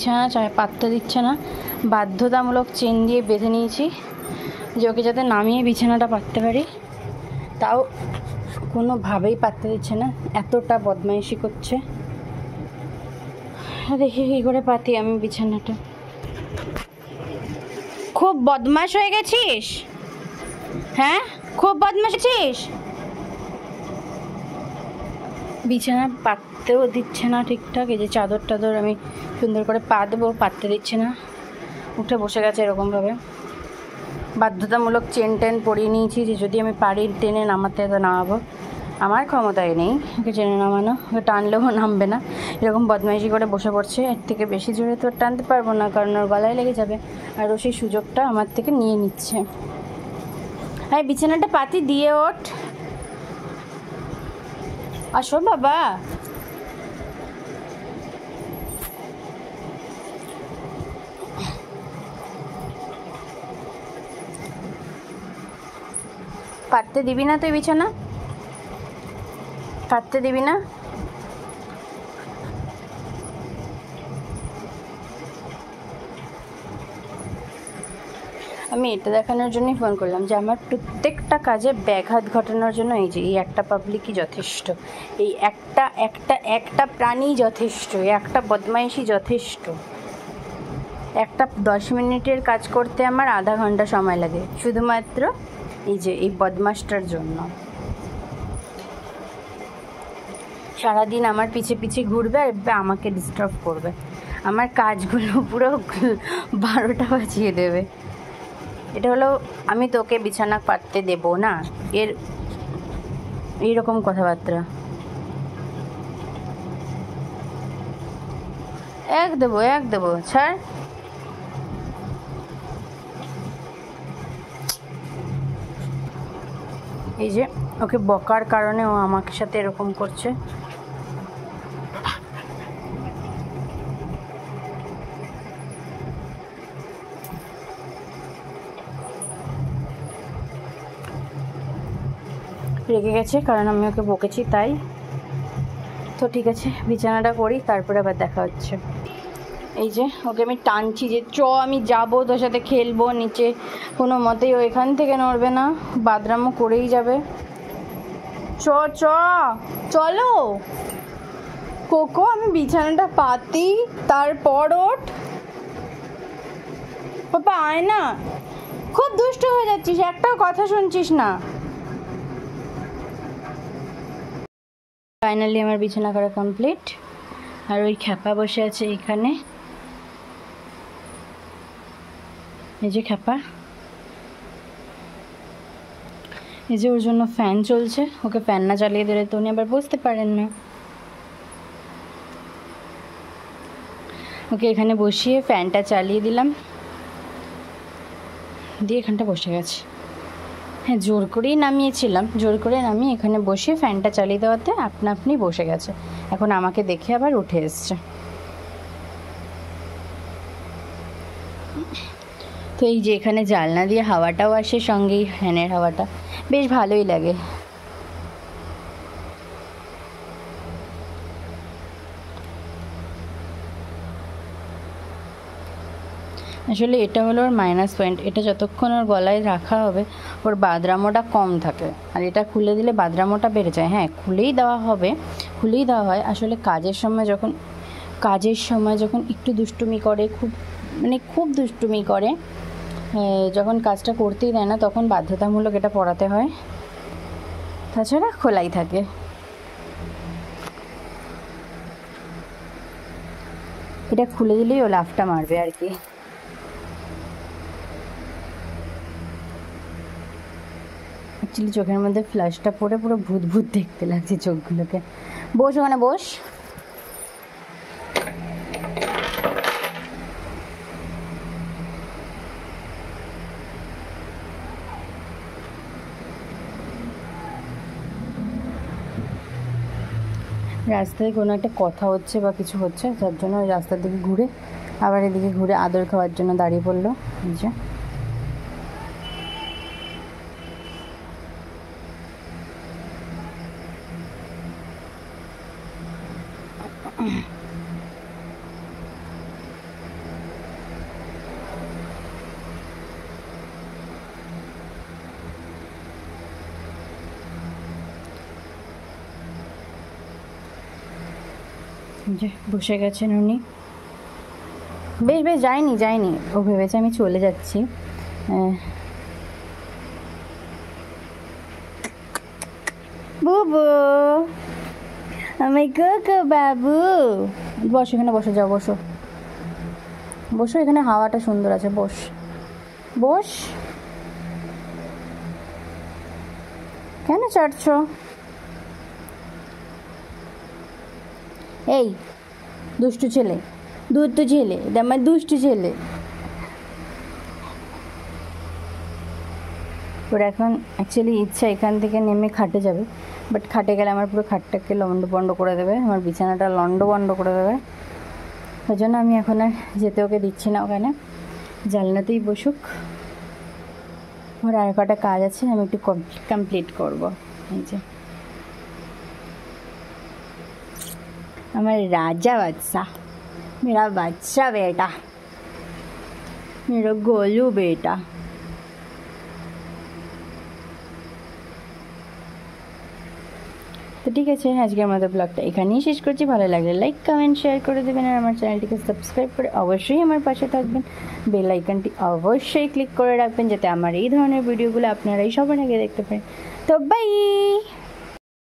বিছানা পাততে দিচ্ছে না, বাধ্যতামূলক চেন দিয়ে বেঁধে নিয়েছি যে ওকে যাতে নামিয়ে বিছানাটা পাততে পারি, তাও কোনোভাবেই পাততে দিচ্ছে না, এতটা বদমাইশি করছে। দেখি কী করে পাতি আমি বিছানাটা। খুব বদমাশ হয়ে গেছিস, হ্যাঁ খুব বদমাশ হয়েছিস। বিছানা পাততেও দিচ্ছে না ঠিকঠাক। এই যে চাদর টাদর আমি সুন্দর করে পা দেবো, পাততে দিচ্ছে না, উঠে বসে গেছে এরকমভাবে। বাধ্যতামূলক চেন টেন পরিয়ে নিয়েছি যে যদি আমি পারি টেনে নামাতে তো নামাবো, আমার ক্ষমতায় নেই ওকে টেনে নামানো, ওকে টানলেও নামবে না, এরকম বদমাইশি করে বসে পড়ছে। এর থেকে বেশি জোরে তো টানতে পারবো না, কারণ ওর গলায় লেগে যাবে, আর ও সেই সুযোগটা আমার থেকে নিয়ে নিচ্ছে। হ্যাঁ বিছানাটা পাতি দিয়ে ওঠ, আসো বাবা। পাততে দিবি না তুই বিছানা, পাততে দিবি না? আমি এটা দেখানোর জন্যই ফোন করলাম যে আমার প্রত্যেকটা কাজে ব্যাঘাত ঘটানোর জন্য এই যে এই একটা পাবলিকই যথেষ্ট, এই একটা একটা একটা প্রাণী যথেষ্ট, এই একটা বদমাইশি যথেষ্ট। একটা 10 মিনিটের কাজ করতে আমার আধা ঘন্টা সময় লাগে শুধুমাত্র এই যে এই বদমাশটার জন্য। সারাদিন আমার পিছে পিছে ঘুরবে আর আমাকে ডিস্টার্ব করবে, আমার কাজগুলো পুরো 12টা বাজিয়ে দেবে। এটা হলো আমি তোকে বিছানা পাততে দেবো না, এর এইরকম কথাবার্তা। এক দেবো ছাড়। এই যে ওকে বকার কারণে ও আমার সাথে এরকম করছে। রেগে গেছে কারণ আমি ওকে বকেছি তাই। তো ঠিক আছে বিছানাটা করি, তারপরে আবার দেখা হচ্ছে। এই যে ওকে আমি টানছি যে আমি যাবো তোর সাথে খেলবো নিচে, কোনো মতেই ও এখান থেকে নড়বে না, বাদরামও করেই যাবে। চলো কোকো, আমি বিছানাটা পাতি তারপর ওঠ। পাপা আয় না, খুব দুষ্ট হয়ে যাচ্ছিস, একটাও কথা শুনছিস না। ফাইনালি আমার বিছানা করা কমপ্লিট, আর ওই খ্যাপা বসে আছে এখানে, এই যে খ্যাপা, এই যে ওর জন্য ফ্যান চলছে, ওকে ফ্যান না চালিয়ে দিলে তো উনি আবার বসতে পারেন না। ওকে এখানে বসিয়ে ফ্যানটা চালিয়ে দিলাম, দিয়ে এখানটা বসে গেছে। হ্যাঁ জোর করেই নামিয়েছিলাম, জোর করে নামিয়ে এখানে বসে ফ্যানটা চালিয়ে দেওয়াতে আপনা আপনি বসে গেছে। এখন আমাকে দেখে আবার উঠে এসছে। তো এই যে এখানে জানলা দিয়ে হাওয়াটাও আসে, সঙ্গেই ফ্যানের হাওয়াটা বেশ ভালোই লাগে। আসলে এটা হলো ওর মাইনাস পয়েন্ট, এটা যতক্ষণ ওর গলায় রাখা হবে ওর বাদরামোটা কম থাকে, আর এটা খুলে দিলে বাদরামোটা বেড়ে যায়। হ্যাঁ খুলেই দেওয়া হয়, আসলে কাজের সময় যখন একটু দুষ্টুমি করে, খুব দুষ্টুমি করে, যখন কাজটা করতেই দেয় না তখন বাধ্যতামূলক এটা পড়াতে হয়, তাছাড়া খোলাই থাকে। এটা খুলে দিলেই ও লাফটা মারবে আর কি। অ্যাকচুয়ালি চোখের মধ্যে ফ্ল্যাশটা পড়ে পুরো ভূত ভূত দেখতে লাগছে চোখগুলোকে। বস ওখানে বস। রাস্তায় কোনো একটা কথা হচ্ছে বা কিছু হচ্ছে, যার জন্য ওই রাস্তার দিকে ঘুরে আবার এদিকে ঘুরে আদর খাওয়ার জন্য দাঁড়িয়ে পড়লো। এই যে যে বসে গেছেন উনি। বেশ বেশ, যায়নি, ও ভেবেছে আমি চলে যাচ্ছি। বুবু, আমার কোকো বাবু, বসো এখানে, বসে যাও, বসো বসো, এখানে হাওয়াটা সুন্দর আছে, বস বস। কেন চাটছ? এই দুষ্টু ছেলে, এটা আমার দুষ্টু ছেলে। ওর এখন অ্যাকচুয়ালি ইচ্ছা এখান থেকে নেমে খাটে যাবে, বাট খাটে গেলে আমার পুরো খাটটাকে লন্ডভন্ড করে দেবে, আমার বিছানাটা লন্ডভন্ড করে দেবে। ওই জন্য আমি এখন আর যেতে ওকে দিচ্ছি না ওখানে, জানলাতেই বসুক। আমার আর কটা কাজ আছে, আমি একটু কমপ্লিট করবো। এই যে আমার রাজা বাচ্চা, मेरा बच्चा बेटा, मेरा गोलू बेटा। তো ঠিক আছে, আজকের মতো ব্লগটা এখানেই শেষ করছি। ভালো লাগলে লাইক কমেন্ট শেয়ার করে দেবেন, আর আমার চ্যানেলটিকে সাবস্ক্রাইব করে অবশ্যই আমার পাশে থাকবেন। বেল আইকনটি অবশ্যই ক্লিক করে রাখবেন, যাতে আমার এই ধরনের ভিডিওগুলো আপনারাই সবার আগে দেখতে পারেন। তো বাই।